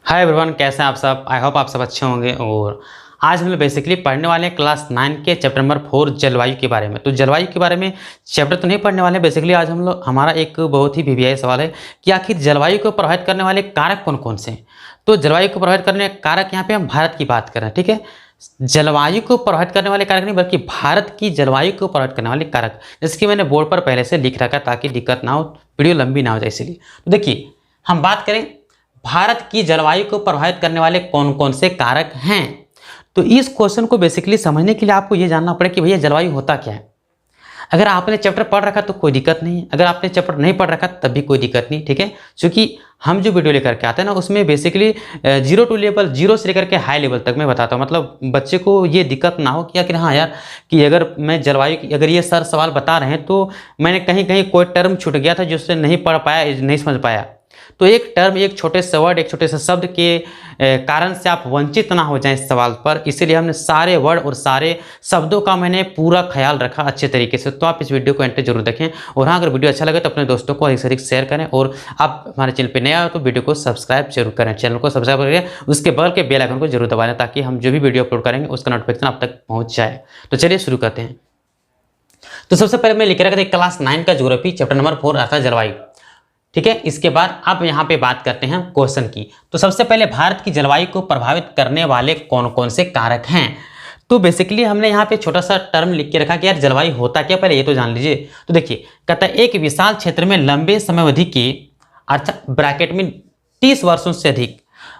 Hi everyone, कैसे हैं आप सब। आई होप आप सब अच्छे होंगे। और आज हम लोग बेसिकली पढ़ने वाले हैं क्लास 9 के चैप्टर नंबर 4 जलवायु के बारे में। तो जलवायु के बारे में चैप्टर तो नहीं पढ़ने वाले। बेसिकली आज हम लोग हमारा एक बहुत ही वीवीआई सवाल है कि आखिर जलवायु को प्रभावित करने वाले कारक कौन कौन से हैं। तो जलवायु को प्रभावित करने कारक यहाँ पे हम भारत की बात कर रहे हैं, ठीक है। जलवायु को प्रभावित करने वाले कारक नहीं बल्कि भारत की जलवायु को प्रभावित करने वाले कारक, जैसे कि मैंने बोर्ड पर पहले से लिख रखा ताकि दिक्कत ना हो, वीडियो लंबी ना हो जाए इसलिए। तो देखिए, हम बात करें भारत की जलवायु को प्रभावित करने वाले कौन कौन से कारक हैं। तो इस क्वेश्चन को बेसिकली समझने के लिए आपको यह जानना पड़ेगा कि भैया जलवायु होता क्या है। अगर आपने चैप्टर पढ़ रखा तो कोई दिक्कत नहीं है, अगर आपने चैप्टर नहीं पढ़ रखा तब भी कोई दिक्कत नहीं, ठीक है। क्योंकि हम जो वीडियो लेकर के आते हैं ना, उसमें बेसिकली 0 to लेवल 0 से लेकर के हाई लेवल तक मैं बताता हूँ। मतलब बच्चे को ये दिक्कत ना हो कि आखिर हाँ यार, कि अगर मैं जलवायु की अगर ये सर सवाल बता रहे हैं तो मैंने कहीं कहीं कोई टर्म छूट गया था जिससे नहीं पढ़ पाया, नहीं समझ पाया। तो एक टर्म, एक छोटे से वर्ड, एक छोटे से शब्द के कारण से आप वंचित ना हो जाएं इस सवाल पर, इसीलिए हमने सारे वर्ड और सारे शब्दों का मैंने पूरा ख्याल रखा अच्छे तरीके से। तो आप इस वीडियो को एंड तक जरूर देखें। और हाँ, अगर वीडियो अच्छा लगे तो अपने दोस्तों को अधिक से अधिक शेयर करें। और आप हमारे चैनल पर नए आए तो वीडियो को सब्सक्राइब जरूर करें, चैनल को सब्सक्राइब करें, उसके बगल के बेल आइकन को जरूर दबा लें ताकि हम जो भी वीडियो अपलोड करेंगे उसका नोटिफिकेशन आप तक पहुँच जाए। तो चलिए शुरू करते हैं। तो सबसे पहले मैं लिख रखा था क्लास 9 का ज्योग्राफी चैप्टर नंबर 4 आता जलवायु, ठीक है। इसके बाद अब यहाँ पे बात करते हैं क्वेश्चन की। तो सबसे पहले भारत की जलवायु को प्रभावित करने वाले कौन कौन से कारक हैं। तो बेसिकली हमने यहाँ पे छोटा सा टर्म लिख के रखा कि यार जलवायु होता क्या, पहले ये तो जान लीजिए। तो देखिए, कहता है एक विशाल क्षेत्र में लंबे समय अवधि के, अच्छा ब्रैकेट में 30 वर्षों से अधिक,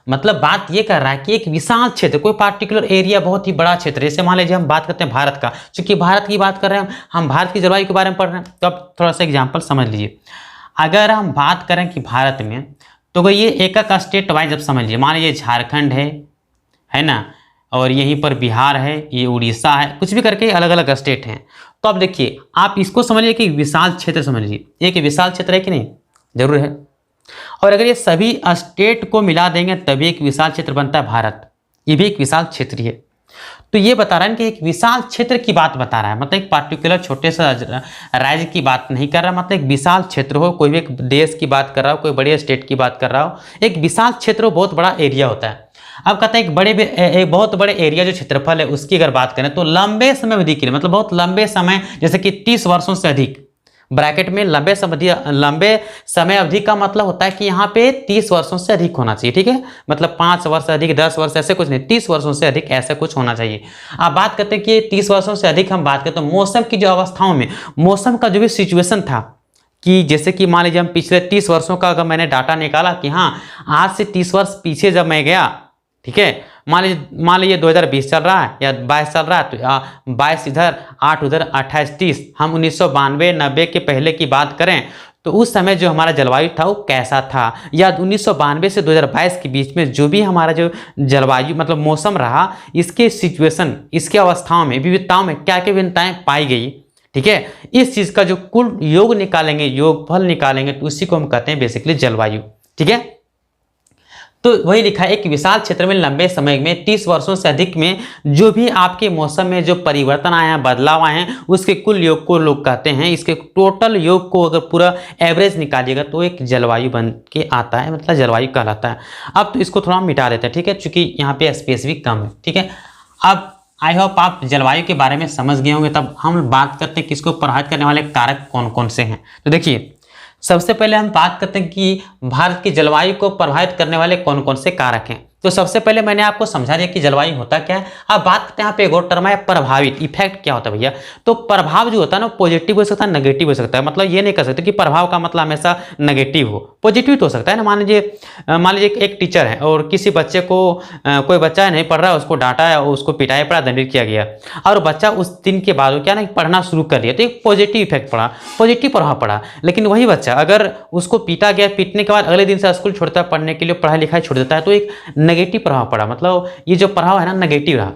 मतलब बात ये कर रहा है कि एक विशाल क्षेत्र, कोई पार्टिकुलर एरिया, बहुत ही बड़ा क्षेत्र। जैसे मान लीजिए हम बात करते हैं भारत का, क्योंकि भारत की बात कर रहे हैं हम भारत की जलवायु के बारे में पढ़ रहे हैं। तो अब थोड़ा सा एग्जाम्पल समझ लीजिए। अगर हम बात करें कि भारत में, तो ये एक एक स्टेट वाइज अब समझ लीजिए। मान लीजिए झारखंड है ना, और यहीं पर बिहार है, ये उड़ीसा है, कुछ भी करके अलग अलग स्टेट हैं। तो अब देखिए, आप इसको समझिए कि विशाल क्षेत्र समझ लीजिए। एक विशाल क्षेत्र है कि नहीं, जरूर है। और अगर ये सभी स्टेट को मिला देंगे तभी एक विशाल क्षेत्र बनता है भारत। ये भी एक विशाल क्षेत्र है। तो ये बता रहा है कि एक विशाल क्षेत्र की बात बता रहा है, मतलब एक पार्टिकुलर छोटे सा राज्य की बात नहीं कर रहा, मतलब एक विशाल क्षेत्र हो, कोई भी एक देश की बात कर रहा हो, कोई बड़े स्टेट की बात कर रहा हो। एक विशाल क्षेत्र हो, बहुत बड़ा एरिया होता है। अब कहते हैं एक बहुत बड़े एरिया जो क्षेत्रफल है उसकी अगर बात करें तो लंबे समय अवधि के लिए, मतलब बहुत लंबे समय, जैसे कि 30 वर्षों से अधिक, ब्रैकेट में लंबे समय अवधि का मतलब होता है कि यहाँ पे 30 वर्षों से अधिक होना चाहिए, ठीक है। मतलब 5 वर्ष से अधिक, 10 वर्ष, ऐसे कुछ नहीं, 30 वर्षों से अधिक ऐसा कुछ होना चाहिए। आप बात करते हैं कि 30 वर्षों से अधिक हम बात करते हैं मौसम की जो अवस्थाओं में, मौसम का जो भी सिचुएशन था, कि जैसे कि मान लीजिए हम पिछले 30 वर्षों का अगर मैंने डाटा निकाला कि हाँ आज से 30 वर्ष पीछे जब मैं गया, ठीक है, मान लीजिए 2020 चल रहा है या 22 चल रहा है, तो 22 इधर, 8 उधर, 28 30, हम 1992 90 के पहले की बात करें तो उस समय जो हमारा जलवायु था वो कैसा था, या 1992 से 2022 के बीच में जो भी हमारा जो जलवायु मतलब मौसम रहा, इसके सिचुएशन, इसके अवस्थाओं में, विविधताओं में क्या क्या भिन्नताएं पाई गई, ठीक है। इस चीज़ का जो कुल योग निकालेंगे, योगफल निकालेंगे, तो उसी को हम कहते हैं बेसिकली जलवायु, ठीक है। तो वही लिखा है, एक विशाल क्षेत्र में लंबे समय में 30 वर्षों से अधिक में जो भी आपके मौसम में जो परिवर्तन आए हैं, बदलाव आए हैं, उसके कुल योग को लोग कहते हैं, इसके टोटल योग को अगर पूरा एवरेज निकालिएगा तो एक जलवायु बन के आता है, मतलब जलवायु कहलाता है। अब तो इसको थोड़ा मिटा देते हैं, ठीक है, क्योंकि यहाँ पे स्पेस भी कम है, ठीक है। अब आई होप आप जलवायु के बारे में समझ गए होंगे। तब हम बात करते हैं किसको प्रभावित करने वाले कारक कौन कौन से हैं। तो देखिए, सबसे पहले हम बात करते हैं कि भारत की जलवायु को प्रभावित करने वाले कौन कौन से कारक हैं। तो सबसे पहले मैंने आपको समझा दिया कि जलवायु होता क्या है। अब बात करते हैं यहाँ पे एक और टर्म है प्रभावित, इफेक्ट क्या होता है भैया। तो प्रभाव जो होता है ना, पॉजिटिव हो सकता है, नेगेटिव हो सकता है। मतलब ये नहीं कर सकते कि प्रभाव का मतलब हमेशा नेगेटिव हो, पॉजिटिव तो हो सकता है ना। मान लीजिए एक टीचर है और किसी बच्चे को, कोई बच्चा नहीं पढ़ रहा है, उसको डांटा है, उसको पिटाया पड़ा, दंडित किया गया, और बच्चा उस दिन के बाद क्या ना पढ़ना शुरू कर दिया, तो एक पॉजिटिव इफेक्ट पड़ा, पॉजिटिव प्रभाव पड़ा। लेकिन वही बच्चा अगर उसको पीटा गया, पीटने के बाद अगले दिन से स्कूल छोड़ता है, पढ़ने के लिए पढ़ाई लिखाई छोड़ देता है, तो एक नेगेटिव प्रभाव पड़ा। मतलब ये जो प्रभाव है ना, नेगेटिव रहा।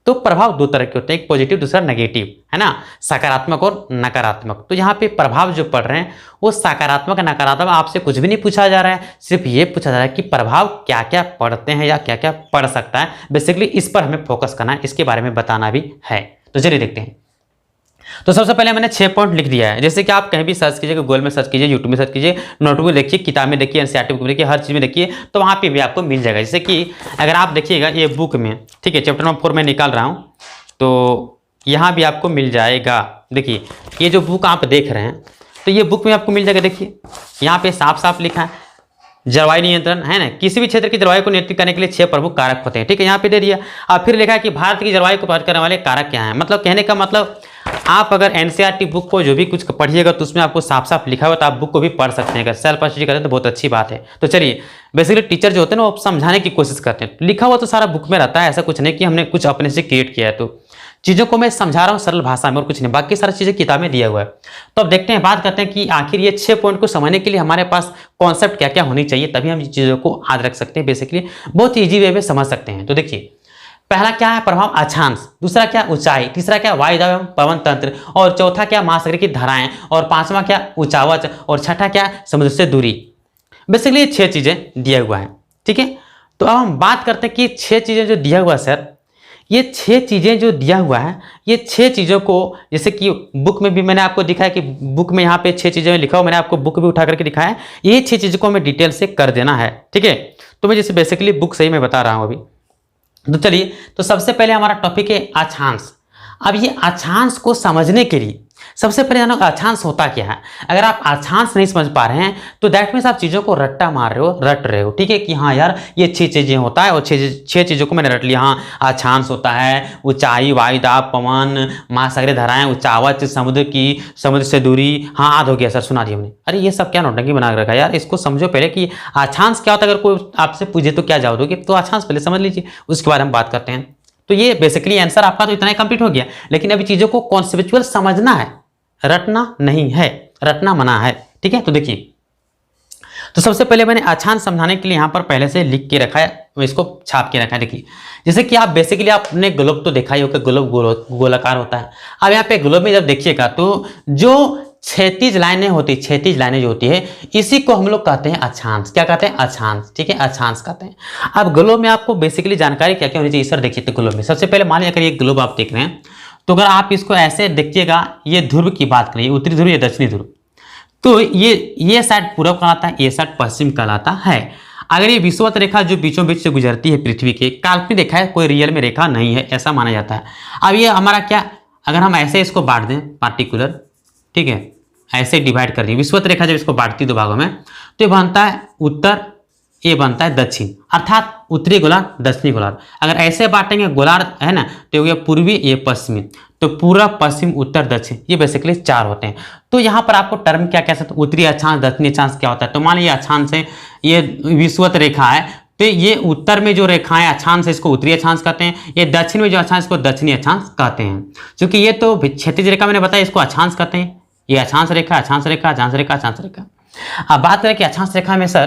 तो प्रभाव दो तरह के होते हैं, एक पॉजिटिव, दूसरा नेगेटिव, है ना, सकारात्मक और नकारात्मक। तो यहाँ पे प्रभाव जो पड़ रहे हैं वो सकारात्मक नकारात्मक, आपसे कुछ भी नहीं पूछा जा रहा है, सिर्फ ये पूछा जा रहा है कि प्रभाव क्या क्या पड़ते हैं या क्या क्या पड़ सकता है। बेसिकली इस पर हमें फोकस करना है, इसके बारे में बताना भी है। तो चलिए देखते हैं। तो सबसे पहले मैंने 6 पॉइंट लिख दिया है। जैसे कि आप कहीं भी सर्च कीजिए, गूगल में सर्च कीजिए, यूट्यूब में सर्च कीजिए, नोटबुक देखिए, किताब में देखिए, एनसीईआरटी बुक में देखिए, हर चीज़ में देखिए, तो वहाँ पे भी आपको मिल जाएगा। जैसे कि अगर आप देखिएगा ये बुक में, ठीक है, चैप्टर नंबर 4 में निकाल रहा हूँ, तो यहाँ भी आपको मिल जाएगा। देखिए ये जो बुक आप देख रहे हैं, तो ये बुक में आपको मिल जाएगा। देखिए यहाँ पे साफ साफ लिखा है जलवायु नियंत्रण, है ना, किसी भी क्षेत्र की जलवायु को नियंत्रित करने के लिए 6 प्रमुख कारक होते हैं, ठीक है, यहाँ पे दे दिया। अब फिर लिखा है कि भारत की जलवायु को प्रभावित करने वाले कारक क्या हैं। मतलब कहने का मतलब आप अगर एनसीईआरटी बुक को जो भी कुछ पढ़िएगा तो उसमें आपको साफ साफ लिखा हुआ, तो आप बुक को भी पढ़ सकते हैं। अगर सेल्फ स्टडी करें तो बहुत अच्छी बात है। तो चलिए, बेसिकली टीचर जो होते हैं ना वो समझाने की कोशिश करते हैं, लिखा हुआ तो सारा बुक में रहता है, ऐसा कुछ नहीं कि हमने कुछ अपने से क्रिएट किया है। तो चीज़ों को मैं समझा रहा हूँ सरल भाषा में और कुछ नहीं, बाकी सारी चीज़ें किताब में दिया हुआ है। तो अब देखते हैं, बात करते हैं कि आखिर ये 6 पॉइंट को समझने के लिए हमारे पास कॉन्सेप्ट क्या क्या होनी चाहिए, तभी हम चीज़ों को याद रख सकते हैं। बेसिकली बहुत ईजी वे में समझ सकते हैं। तो देखिए, पहला क्या है, प्रभाव अक्षांश, दूसरा क्या ऊंचाई, तीसरा क्या वायु एवं पवन तंत्र, और चौथा क्या महासागर की धाराएं, और पांचवा क्या ऊंचावच, और छठा क्या समुद्र से दूरी। बेसिकली ये 6 चीजें दिया हुआ है, ठीक है। तो अब हम बात करते हैं कि 6 चीजें जो दिया हुआ है सर, ये 6 चीजें जो दिया हुआ है, ये 6 चीजों को, जैसे कि बुक में भी मैंने आपको दिखाया कि बुक में यहाँ पे 6 चीजें में लिखा हुआ, मैंने आपको बुक भी उठा करके दिखाया है। ये 6 चीजों को हमें डिटेल से कर देना है, ठीक है। तो मैं जैसे बेसिकली बुक से ही मैं बता रहा हूँ अभी। तो चलिए, तो सबसे पहले हमारा टॉपिक है अक्षांश। अब ये अक्षांश को समझने के लिए सबसे पहले जानो अक्षांश होता क्या है। अगर आप अक्षांश नहीं समझ पा रहे हैं तो दैट मीन्स आप चीज़ों को रट्टा मार रहे हो, रट रहे हो, ठीक है, कि हाँ यार ये 6 चीज़ें होता है और 6 चीज़ों को मैंने रट लिया। हाँ, अक्षांश होता है ऊंचाई, वायु दाब, पवन, महासागरीय धाराएं, ऊंचावच, समुद्र से दूरी। हाँ, याद हो गया सर, सुना दिया हमने। अरे ये सब क्या नौटंकी बना रखा है यार, इसको समझो पहले कि अक्षांश क्या होता है। अगर कोई आपसे पूछे तो क्या जवाब दोगे, तो अक्षांश पहले समझ लीजिए, उसके बारे में बात करते हैं। तो ये बेसिकली आंसर आपका तो इतना ही कंप्लीट हो गया, लेकिन अभी चीज़ों को कॉन्सेप्चुअल समझना है, रटना नहीं है, रटना मना है, ठीक है। तो देखिए, तो सबसे पहले मैंने अक्षांश समझाने के लिए यहाँ पर पहले से लिख के रखा है, इसको छाप के रखा है। देखिए, जैसे कि आप बेसिकली आपने ग्लोब तो देखा ही होगा, ग्लोब गोलाकार होता है। अब यहाँ पे ग्लोब में जब देखिएगा तो जो क्षैतिज लाइनें होती, क्षैतिज लाइनें जो होती है, इसी को हम लोग कहते हैं अक्षांश। क्या कहते हैं? अक्षांश, ठीक है, अक्षांश कहते हैं। अब ग्लोब में आपको बेसिकली जानकारी क्या क्या होनी चाहिए सर, देखिए। तो ग्लोब में सबसे पहले मान लीजिए अगर ये ग्लोब आप देख रहे हैं, तो अगर आप इसको ऐसे देखिएगा, ये ध्रुव की बात करिए, उत्तरी ध्रुव या दक्षिणी ध्रुव, तो ये साइड पूर्व कहलाता है, ये साइड पश्चिम कहलाता है। अगर ये विषुवत रेखा जो बीचों बीच से गुजरती है पृथ्वी के, काल्पनिक रेखा है, कोई रियल में रेखा नहीं है, ऐसा माना जाता है। अब ये हमारा क्या, अगर हम ऐसे इसको बांट दें पार्टिकुलर, ठीक है, ऐसे डिवाइड कर दिए, विषुवत रेखा जब इसको बांटती है 2 भागों में, तो ये बनता है उत्तर, ये बनता है दक्षिण, अर्थात उत्तरी गोलार्ध, दक्षिणी गोलार्ध। अगर ऐसे बांटेंगे गोलार्ध, है ना, तो ये पूर्वी, ये पश्चिमी, तो पूर्व, पश्चिम, उत्तर, दक्षिण, ये बेसिकली 4 होते हैं। तो यहाँ पर आपको टर्म क्या कह सकते हैं, उत्तरी अक्षांश, दक्षिणी अक्षांश क्या होता है। तो मान लीजिए अक्षांश है, ये विषुवत रेखा है, तो ये उत्तर में जो रेखाएं अक्षांश है इसको उत्तरी अक्षांश कहते हैं, ये दक्षिण में जो अक्षांश इसको दक्षिणी अक्षांश कहते हैं। क्योंकि ये तो क्षैतिज रेखा मैंने बताया, इसको अक्षांश कहते हैं, ये अक्षांश रेखा, अक्षांश रेखा, अक्षांश रेखा, अक्षांश रेखा। अब बात करें कि अक्षांश रेखा में सर,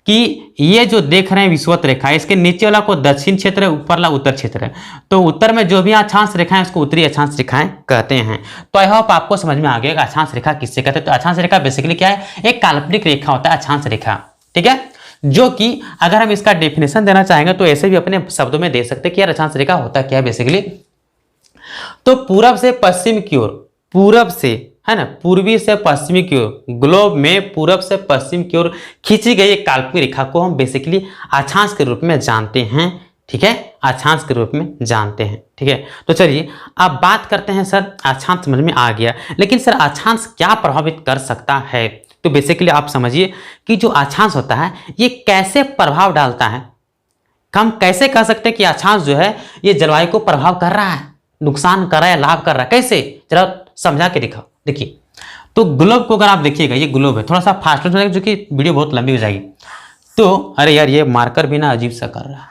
कि ये जो देख रहे हैं विषुवत रेखा, इसके नीचे वाला को दक्षिण क्षेत्र है, ऊपर वाला उत्तर क्षेत्र है। तो उत्तर में जो भी अक्षांश रेखा है उसको उत्तरी अक्षांश रेखाएं कहते हैं। तो आई होप आपको समझ में आ गया कि अक्षांश रेखा किससे कहते हैं। तो अक्षांश रेखा बेसिकली क्या है, एक काल्पनिक रेखा होता है अक्षांश रेखा, ठीक है, जो कि अगर हम इसका डेफिनेशन देना चाहेंगे तो ऐसे भी अपने शब्दों में दे सकते हैं कि यार अक्षांश रेखा होता क्या है बेसिकली। तो पूरब से पश्चिम की ओर, पूरब से, है ना, पूर्वी से पश्चिमी की ओर, ग्लोब में पूरब से पश्चिम की ओर खींची गई एक काल्पनिक रेखा को हम बेसिकली अक्षांश के रूप में जानते हैं, ठीक है, अक्षांश के रूप में जानते हैं, ठीक है। तो चलिए अब बात करते हैं सर, अक्षांश समझ में आ गया, लेकिन सर अक्षांश क्या प्रभावित कर सकता है। तो बेसिकली आप समझिए कि जो अक्षांश होता है ये कैसे प्रभाव डालता है। हम कैसे कह सकते हैं कि अक्षांश जो है ये जलवायु को प्रभाव कर रहा है, नुकसान कर रहा है, लाभ कर रहा है, कैसे, जरा समझा के दिखाओ। देखिए, तो ग्लोब को अगर आप देखिएगा, ये ग्लोब है, थोड़ा सा फास्ट हो जाएगा जो कि वीडियो बहुत लंबी हो जाएगी। तो अरे यार ये मार्कर भी ना अजीब सा कर रहा है,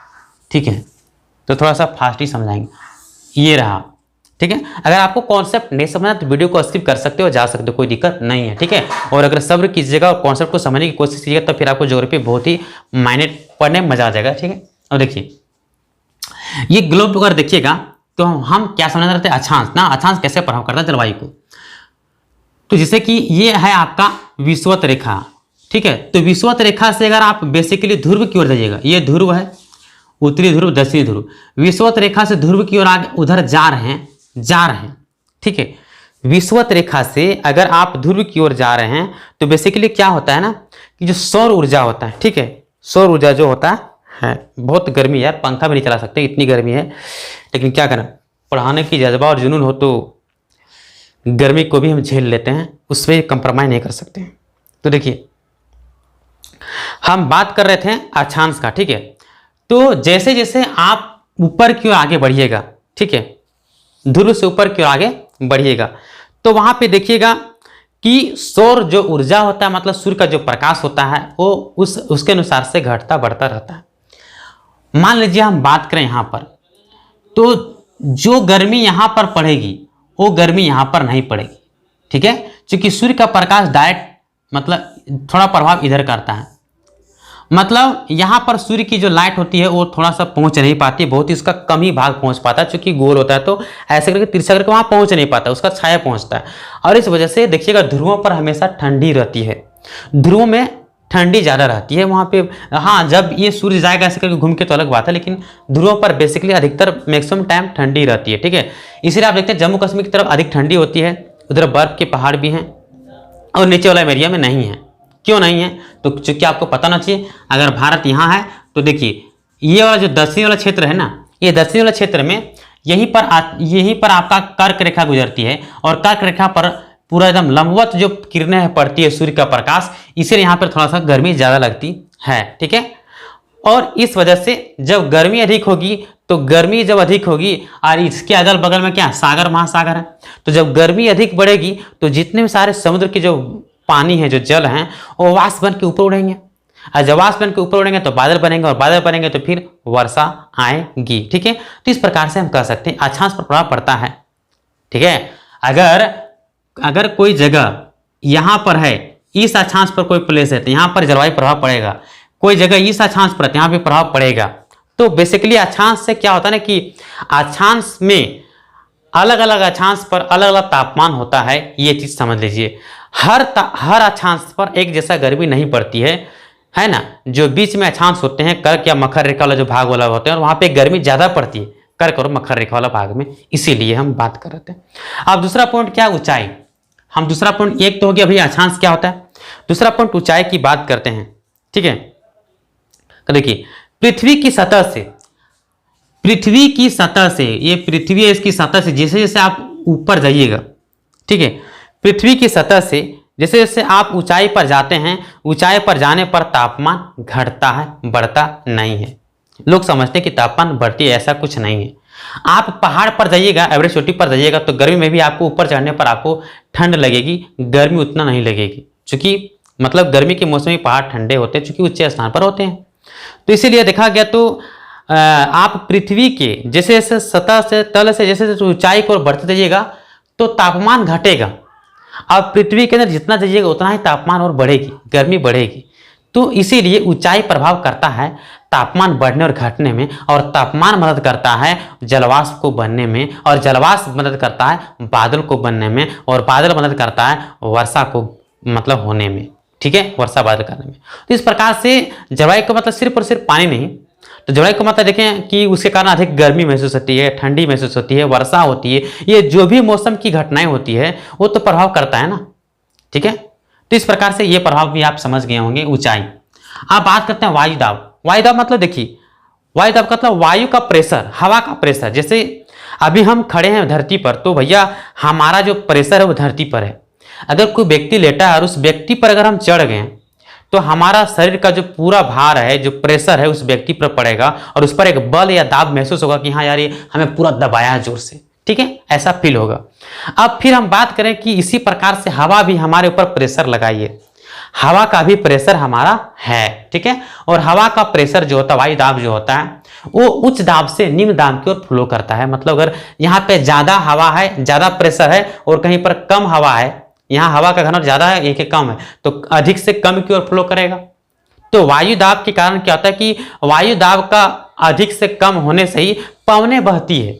ठीक है, तो थोड़ा सा फास्ट ही समझाएंगे। ये रहा, ठीक है। अगर आपको कॉन्सेप्ट नहीं समझना तो वीडियो को स्किप कर सकते हो, जा सकते हो, कोई दिक्कत नहीं है, ठीक है। और अगर सब्र कीजिएगा और कॉन्सेप्ट को समझने की कोशिश कीजिएगा तो फिर आपको ज्योग्राफी बहुत ही मायने पढ़ने में मजा आ जाएगा, ठीक है। और देखिए, ये ग्लोब अगर देखिएगा तो हम क्या समझना चाहते हैं, अक्षांश ना, अक्षांश कैसे प्रभाव करता है जलवायु को। तो जैसे कि ये है आपका विषुवत रेखा, ठीक है। तो विषुवत रेखा से अगर आप बेसिकली ध्रुव की ओर जाइएगा, ये ध्रुव है, उत्तरी ध्रुव, दक्षिणी ध्रुव, विषुवत रेखा से ध्रुव की ओर आगे उधर जा रहे हैं, ठीक है। विषुवत रेखा से अगर आप ध्रुव की ओर जा रहे हैं तो बेसिकली क्या होता है ना कि जो सौर ऊर्जा होता है, ठीक है, सौर ऊर्जा जो होता है, बहुत गर्मी यार, पंखा भी नहीं चला सकते, इतनी गर्मी है, लेकिन क्या करें, पढ़ाने की जज्बा और जुनून हो तो गर्मी को भी हम झेल लेते हैं, उसमें कंप्रोमाइज नहीं कर सकते। तो देखिए हम बात कर रहे थे अक्षांश का, ठीक है, तो जैसे जैसे आप ऊपर की ओर आगे बढ़िएगा, ठीक है, ध्रुव से ऊपर की ओर आगे बढ़िएगा, तो वहां पे देखिएगा कि सौर जो ऊर्जा होता है, मतलब सूर्य का जो प्रकाश होता है, वो उसके अनुसार से घटता बढ़ता रहता है। मान लीजिए हम बात करें यहां पर, तो जो गर्मी यहां पर पड़ेगी वो गर्मी यहां पर नहीं पड़ेगी, ठीक है, क्योंकि सूर्य का प्रकाश डायरेक्ट मतलब थोड़ा प्रभाव इधर करता है, मतलब यहाँ पर सूर्य की जो लाइट होती है वो थोड़ा सा पहुंच नहीं पाती, बहुत ही उसका कम ही भाग पहुंच पाता है, क्योंकि गोल होता है तो ऐसे करके तिरछा करके वहां पहुंच नहीं पाता, उसका छाया पहुंचता है। और इस वजह से देखिएगा ध्रुवों पर हमेशा ठंडी रहती है, ध्रुवों में ठंडी ज़्यादा रहती है वहाँ पे। हाँ, जब ये सूर्य जाएगा ऐसे करके घूम के तो अलग बात है, लेकिन ध्रुवों पर बेसिकली अधिकतर मैक्सिमम टाइम ठंडी रहती है, ठीक है। इसीलिए आप देखते हैं जम्मू कश्मीर की तरफ अधिक ठंडी होती है, उधर बर्फ के पहाड़ भी हैं, और नीचे वाला एरिया में नहीं है। क्यों नहीं है? तो चूंकि आपको पता ना चाहिए, अगर भारत यहाँ है तो देखिए ये वाला जो दक्षिणी वाला क्षेत्र है ना, ये दक्षिणी वाला क्षेत्र में यहीं पर आपका कर्क रेखा गुजरती है, और कर्क रेखा पर पूरा एकदम लंबवत जो किरणें पड़ती है सूर्य का प्रकाश, इसीलिए यहाँ पर थोड़ा सा गर्मी ज़्यादा लगती है, ठीक है। और इस वजह से जब गर्मी अधिक होगी तो गर्मी जब अधिक होगी, और इसके अगल बगल में क्या सागर महासागर है, तो जब गर्मी अधिक बढ़ेगी तो जितने भी सारे समुद्र के जो पानी है, जो जल हैं, वो वाष्प बन के ऊपर उड़ेंगे, और जब वाष्प बन के ऊपर उड़ेंगे तो बादल बनेंगे, और बादल बनेंगे तो फिर वर्षा आएगी, ठीक है। तो इस प्रकार से हम कह सकते हैं अक्षांश पर प्रभाव पड़ता है, ठीक है। अगर कोई जगह यहाँ पर है, इस अक्षांश पर कोई प्लेस है तो यहाँ पर जलवायु प्रभाव पड़ेगा, कोई जगह इस अक्षांश पर यहाँ पे प्रभाव पड़ेगा। तो बेसिकली अक्षांश से क्या होता है ना कि अक्षांश में अलग अलग अक्षांश पर अलग अलग तापमान होता है, ये चीज समझ लीजिए। हर अक्षांश पर एक जैसा गर्मी नहीं पड़ती है ना। जो बीच में अक्षांश होते हैं, कर्क या मकर रेखा वाला जो भाग वाला होते हैं, और वहां पे गर्मी ज्यादा पड़ती है कर्क और मकर रेखा वाला भाग में, इसीलिए हम बात कर रहे थे। अब दूसरा पॉइंट क्या, ऊंचाई। हम दूसरा पॉइंट, एक तो हो गया भैया अक्षांश क्या होता है, दूसरा पॉइंट ऊंचाई की बात करते हैं, ठीक है। तो देखिए पृथ्वी की सतह से, ये पृथ्वी है, इसकी सतह से जैसे जैसे आप ऊपर जाइएगा, ठीक है, पृथ्वी की सतह से जैसे जैसे आप ऊंचाई पर जाते हैं, ऊंचाई पर जाने पर तापमान घटता है, बढ़ता नहीं है। लोग समझते हैं कि तापमान बढ़ती है, ऐसा कुछ नहीं है। आप पहाड़ पर जाइएगा, एवरेस्ट चोटी पर जाइएगा, तो गर्मी में भी आपको ऊपर चढ़ने पर आपको ठंड लगेगी, गर्मी उतना नहीं लगेगी, क्योंकि मतलब गर्मी के मौसम में पहाड़ ठंडे होते हैं, क्योंकि ऊंचे स्थान पर होते हैं। तो इसीलिए देखा गया, तो आप पृथ्वी के जैसे जैसे सतह से, तल से जैसे जैसे ऊंचाई की ओर बढ़ते जाइएगा तो तापमान घटेगा, और पृथ्वी के अंदर जितना जाइएगा उतना ही तापमान और बढ़ेगी, गर्मी बढ़ेगी। तो इसीलिए ऊंचाई प्रभाव करता है तापमान बढ़ने और घटने में, और तापमान मदद करता है जलवाष्प को बनने में, और जलवाष्प मदद करता है बादल को बनने में, और बादल मदद करता है वर्षा को मतलब होने में, ठीक है, वर्षा बादल करने में। तो इस प्रकार से जलवायु का मतलब सिर्फ और सिर्फ पानी नहीं, तो जलवायु का मतलब देखें कि उसके कारण अधिक गर्मी महसूस होती है, ठंडी महसूस होती है, वर्षा होती है, ये जो भी मौसम की घटनाएं होती है वो तो प्रभाव करता है ना, ठीक है। तो इस प्रकार से ये प्रभाव भी आप समझ गए होंगे ऊंचाई। आप बात करते हैं वायुदाब। वायुदाब मतलब देखिए, वायुदाब का मतलब वायु का प्रेशर, हवा का प्रेशर। जैसे अभी हम खड़े हैं धरती पर, तो भैया हमारा जो प्रेशर है वो धरती पर है। अगर कोई व्यक्ति लेटा है और उस व्यक्ति पर अगर हम चढ़ गए तो हमारा शरीर का जो पूरा भार है, जो प्रेशर है, उस व्यक्ति पर पड़ेगा, और उस पर एक बल या दाब महसूस होगा कि हाँ यार ये हमें पूरा दबाया है जोर से, ठीक है, ऐसा फील होगा। अब फिर हम बात करें कि इसी प्रकार से हवा भी हमारे ऊपर प्रेशर लगाइए, हवा का भी प्रेशर हमारा है, ठीक है। और हवा का प्रेशर जो होता है, वायु दाब जो होता है, वो उच्च दाब से निम्न दाब की ओर फ्लो करता है। मतलब अगर यहाँ पे ज्यादा हवा है, ज्यादा प्रेशर है, और कहीं पर कम हवा है, यहाँ हवा का घनत्व ज्यादा है, एक कम है, तो अधिक से कम की ओर फ्लो करेगा। तो वायु दाब के कारण क्या होता है कि वायु दाब का अधिक से कम होने से ही पवनें बहती है।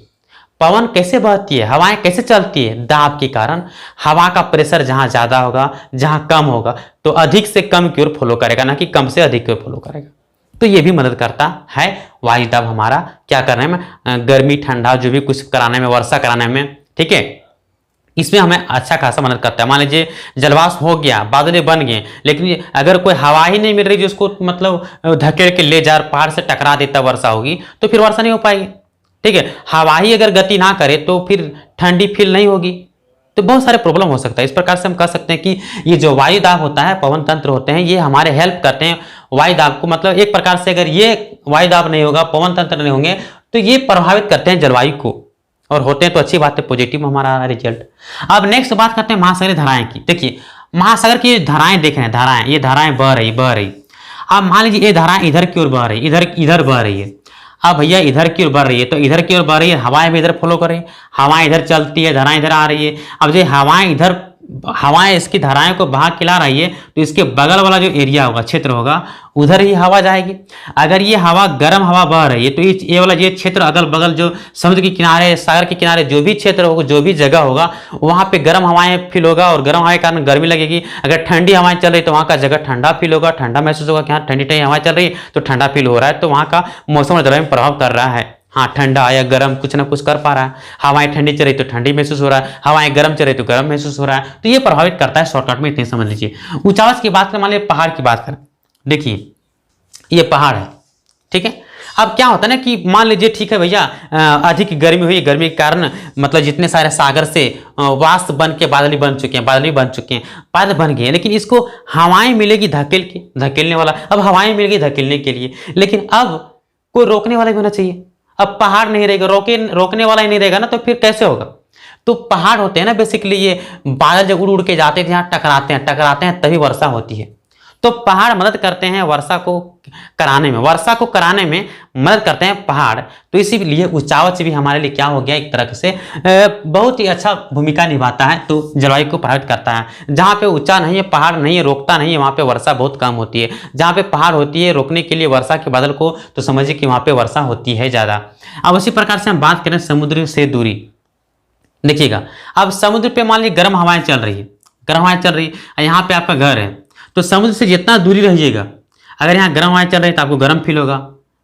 पवन कैसे बहती है, हवाएं कैसे चलती है, दाब के कारण। हवा का प्रेशर जहां ज्यादा होगा, जहां कम होगा, तो अधिक से कम की ओर फ्लो करेगा, ना कि कम से अधिक की ओर फ्लो करेगा। तो ये भी मदद करता है वायु दाब हमारा क्या करने में, गर्मी ठंडा जो भी कुछ कराने में, वर्षा कराने में, ठीक है। इसमें हमें अच्छा खासा मदद करता है। मान लीजिए जलवाष्प हो गया, बादलें बन गए, लेकिन अगर कोई हवा ही नहीं मिल रही जिसको मतलब धकेल के ले जा, पहाड़ से टकरा देता वर्षा होगी तो फिर वर्षा नहीं हो पाएगी। ठीक है, हवा ही अगर गति ना करे तो फिर ठंडी फील नहीं होगी, तो बहुत सारे प्रॉब्लम हो सकता है। इस प्रकार से हम कह सकते हैं कि ये जो वायु दाब होता है, पवन तंत्र होते हैं, ये हमारे हेल्प करते हैं वायु दाब को। मतलब एक प्रकार से अगर ये वायु दाब नहीं होगा, पवन तंत्र नहीं होंगे, तो ये प्रभावित करते हैं जलवायु को, और होते हैं तो अच्छी बात है, पॉजिटिव हमारा रिजल्ट। अब नेक्स्ट बात करते हैं महासागरीय धाराएं की। देखिए महासागर की धाराएं देख रहे हैं, धाराएं, ये धाराएं बह रही। अब मान लीजिए ये धाराएं इधर की ओर बह रही, इधर बह रही है। अब भैया इधर की ओर बढ़ रही है, तो इधर की ओर बढ़ रही है, हवाएं भी इधर फॉलो कर रही है, हवाएं इधर चलती है, धाराएं इधर आ रही है। अब जो हवाएं इसकी धाराएं को बहा के ला रही है, तो इसके बगल वाला जो एरिया होगा, क्षेत्र होगा, उधर ही हवा जाएगी। अगर ये हवा गर्म हवा बह रही है, तो ये वाला ये क्षेत्र अगल बगल जो समुद्र के किनारे, सागर के किनारे जो भी क्षेत्र होगा, जो भी जगह होगा, वहां पे गर्म हवाएं फील होगा, और गर्म हवाएं के कारण गर्मी लगेगी। अगर ठंडी हवाएं चल रही तो वहां का जगह ठंडा फील होगा, ठंडा महसूस होगा कि हाँ ठंडी ठंडी हवाएं चल रही है तो ठंडा फील हो रहा है, तो वहां का मौसम और जलवायु में प्रभाव कर रहा है। हाँ ठंडा या गर्म कुछ ना कुछ कर पा रहा है। हवाएं ठंडी चल रही तो ठंडी महसूस हो रहा है, हवाएं गर्म चल रही तो गर्म महसूस हो रहा है, तो ये प्रभावित करता है। शॉर्टकट में इतने समझ लीजिए। ऊंचावास की बात करें, मान लीजिए पहाड़ की बात करें, देखिए ये पहाड़ है, ठीक है। अब क्या होता है ना कि मान लीजिए ठीक है भैया, अधिक गर्मी हुई, गर्मी के कारण मतलब जितने सारे सागर से वाष्प बन के बादल बन चुके हैं, बादल बन गए हैं, लेकिन इसको हवाएं मिलेगी धकेलने वाला। अब हवाएं मिलेगी धकेलने के लिए, लेकिन अब कोई रोकने वाला भी होना चाहिए। अब पहाड़ नहीं रहेगा, रोकने वाला ही नहीं रहेगा ना, तो फिर कैसे होगा। तो पहाड़ होते हैं ना बेसिकली, ये बादल जब उड़ के जाते हैं यहाँ टकराते हैं तभी वर्षा होती है। तो पहाड़ मदद करते हैं वर्षा को कराने में मदद करते हैं पहाड़। तो इसीलिए ऊंचावच भी हमारे लिए क्या हो गया, एक तरह से बहुत ही अच्छा भूमिका निभाता है, तो जलवायु को प्रभावित करता है। जहाँ पे ऊंचा नहीं है, पहाड़ नहीं है, रोकता नहीं है, वहाँ पे वर्षा बहुत कम होती है। जहाँ पे पहाड़ होती है रोकने के लिए वर्षा के बादल को, तो समझिए कि वहाँ पे वर्षा होती है ज़्यादा। अब उसी प्रकार से हम बात करें समुद्र से दूरी, देखिएगा अब समुद्र पे मान लीजिए गर्म हवाएं चल रही है, यहाँ पे आपका घर है, तो समुद्र से जितना दूरी रहिएगा, अगर यहाँ गर्म हवाएं चल रही है तो आपको गर्म फील होगा,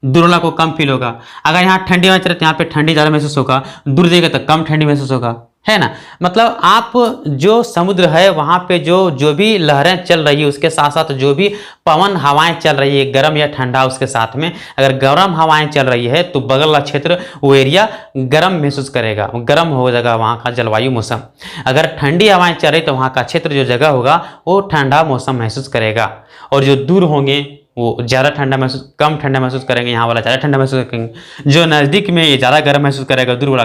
दूर वाला को कम फील होगा। अगर यहाँ ठंडी हवाएं चल रही है तो यहाँ पे ठंडी ज़्यादा महसूस होगा, दूर जाएगा तो कम ठंडी महसूस होगा, है ना। मतलब आप जो समुद्र है वहाँ पे जो भी लहरें चल रही है, उसके साथ साथ जो भी पवन हवाएं चल रही है, गर्म या ठंडा, उसके साथ में अगर गर्म हवाएं चल रही है तो बगल वाला क्षेत्र, वो एरिया गर्म महसूस करेगा, गर्म हो जाएगा वहाँ का जलवायु मौसम। अगर ठंडी हवाएं चल रही तो वहाँ का क्षेत्र जो जगह होगा वो ठंडा मौसम महसूस करेगा, और जो दूर होंगे वो ज़्यादा कम ठंडा महसूस करेंगे, यहाँ वाला ज़्यादा ठंडा महसूस करेंगे। जो नज़दीक में ये ज़्यादा गर्म महसूस करेगा, दूर वाला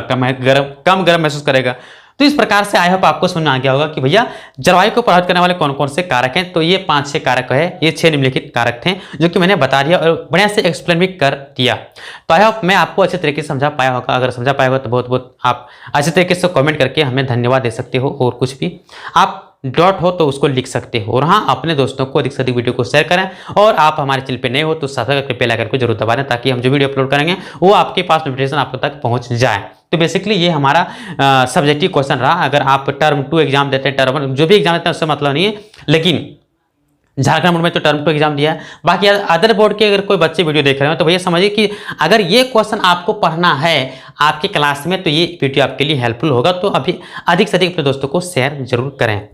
कम गर्म महसूस करेगा। तो इस प्रकार से आई होप आपको समझ में आ गया होगा कि भैया जलवायु को प्रभावित करने वाले कौन कौन से कारक हैं। तो ये 5-6 कारक है, ये 6 निम्नलिखित कारक थे जो कि मैंने बता दिया और बढ़िया से एक्सप्लेन भी कर दिया। तो आई होप मैं आपको अच्छे तरीके से समझा पाया होगा। अगर समझा पाया होगा तो बहुत बहुत आप अच्छे तरीके से कमेंट करके हमें धन्यवाद दे सकते हो, और कुछ भी आप डॉट हो तो उसको लिख सकते हो। और हाँ, अपने दोस्तों को अधिक से अधिक वीडियो को शेयर करें, और आप हमारे चैनल पे नए हो तो सब्सक्राइब करके बेल आइकन को जरूर दबा दें, ताकि हम जो वीडियो अपलोड करेंगे वो आपके पास नोटिफिकेशन आप तक पहुंच जाए। तो बेसिकली ये हमारा सब्जेक्टिव क्वेश्चन रहा। अगर आप टर्म 2 एग्जाम देते हैं, टर्म 1 जो भी एग्जाम देते हैं उससे मतलब नहीं है, लेकिन झारखंड बोर्ड में तो टर्म 2 एग्जाम दिया है। बाकी अदर बोर्ड के अगर कोई बच्चे वीडियो देख रहे हो तो भैया समझिए कि अगर ये क्वेश्चन आपको पढ़ना है आपके क्लास में तो ये वीडियो आपके लिए हेल्पफुल होगा। तो अभी अधिक से अधिक अपने दोस्तों को शेयर जरूर करें।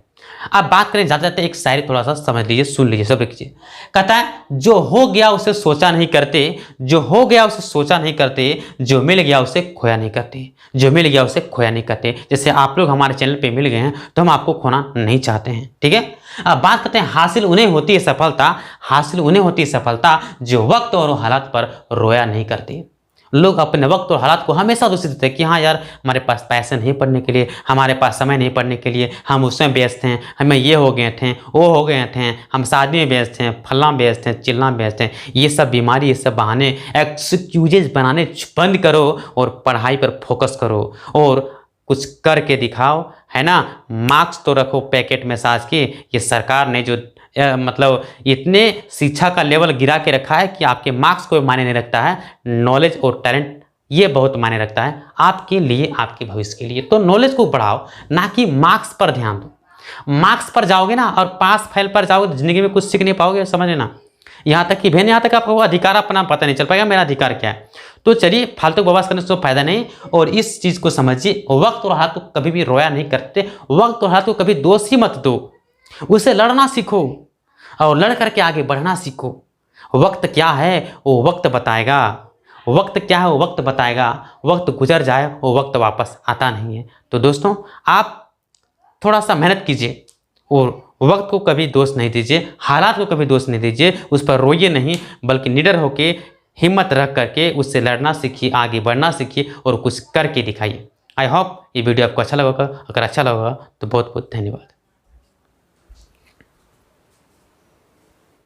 अब बात करें जाते जाते एक शायरी थोड़ा सा समझ लीजिए, सुन लीजिए, सब लिखिए। कहता है, जो हो गया उसे सोचा नहीं करते, जो हो गया उसे सोचा नहीं करते, जो मिल गया उसे खोया नहीं करते, जो मिल गया उसे खोया नहीं करते। जैसे आप लोग हमारे चैनल पे मिल गए हैं तो हम आपको खोना नहीं चाहते हैं, ठीक है। अब बात करते हैं, हासिल उन्हें होती है सफलता जो वक्त और हालात पर रोया नहीं करते। लोग अपने वक्त और हालात को हमेशा दोषी देते हैं कि हाँ यार हमारे पास पैसे नहीं पढ़ने के लिए, हमारे पास समय नहीं पढ़ने के लिए, हम उसमें व्यस्त हैं, हमें ये हो गए थे, वो हो गए थे, हम शादी में व्यस्त हैं, फलना व्यस्त हैं, चिल्ला व्यस्त हैं। ये सब बीमारी, ये सब बहाने, एक्सक्यूजेज बनाने बंद करो और पढ़ाई पर फोकस करो और कुछ करके दिखाओ, है ना। मार्क्स तो रखो पैकेट में साज के। ये सरकार ने जो मतलब इतने शिक्षा का लेवल गिरा के रखा है कि आपके मार्क्स कोई मायने नहीं रखता है, नॉलेज और टैलेंट ये बहुत मायने रखता है आपके लिए, आपके भविष्य के लिए। तो नॉलेज को बढ़ाओ, ना कि मार्क्स पर ध्यान दो। मार्क्स पर जाओगे ना और पास फेल पर जाओगे तो जिंदगी में कुछ सीख नहीं पाओगे, समझ लेना। यहाँ तक कि भेन, यहाँ तक आपको अधिकार अपना पता नहीं चल पाएगा मेरा अधिकार क्या है। तो चलिए फालतू बकवास करने से तो फायदा नहीं, और इस चीज़ को समझिए, वक्त और हालात को कभी भी रोया नहीं करते, वक्त और हालात को कभी दोष ही मत दो, उसे लड़ना सीखो और लड़ करके आगे बढ़ना सीखो। वक्त क्या है वो वक्त बताएगा, वक्त क्या है वो वक्त बताएगा, वक्त गुजर जाए वो वक्त वापस आता नहीं है। तो दोस्तों आप थोड़ा सा मेहनत कीजिए और वक्त को कभी दोष नहीं दीजिए, हालात को कभी दोष नहीं दीजिए, उस पर रोइए नहीं, बल्कि निडर होके हिम्मत रख करके उससे लड़ना सीखिए, आगे बढ़ना सीखिए और कुछ करके दिखाइए। आई होप ये वीडियो आपको अच्छा लगा, अगर अच्छा लगा तो बहुत बहुत धन्यवाद।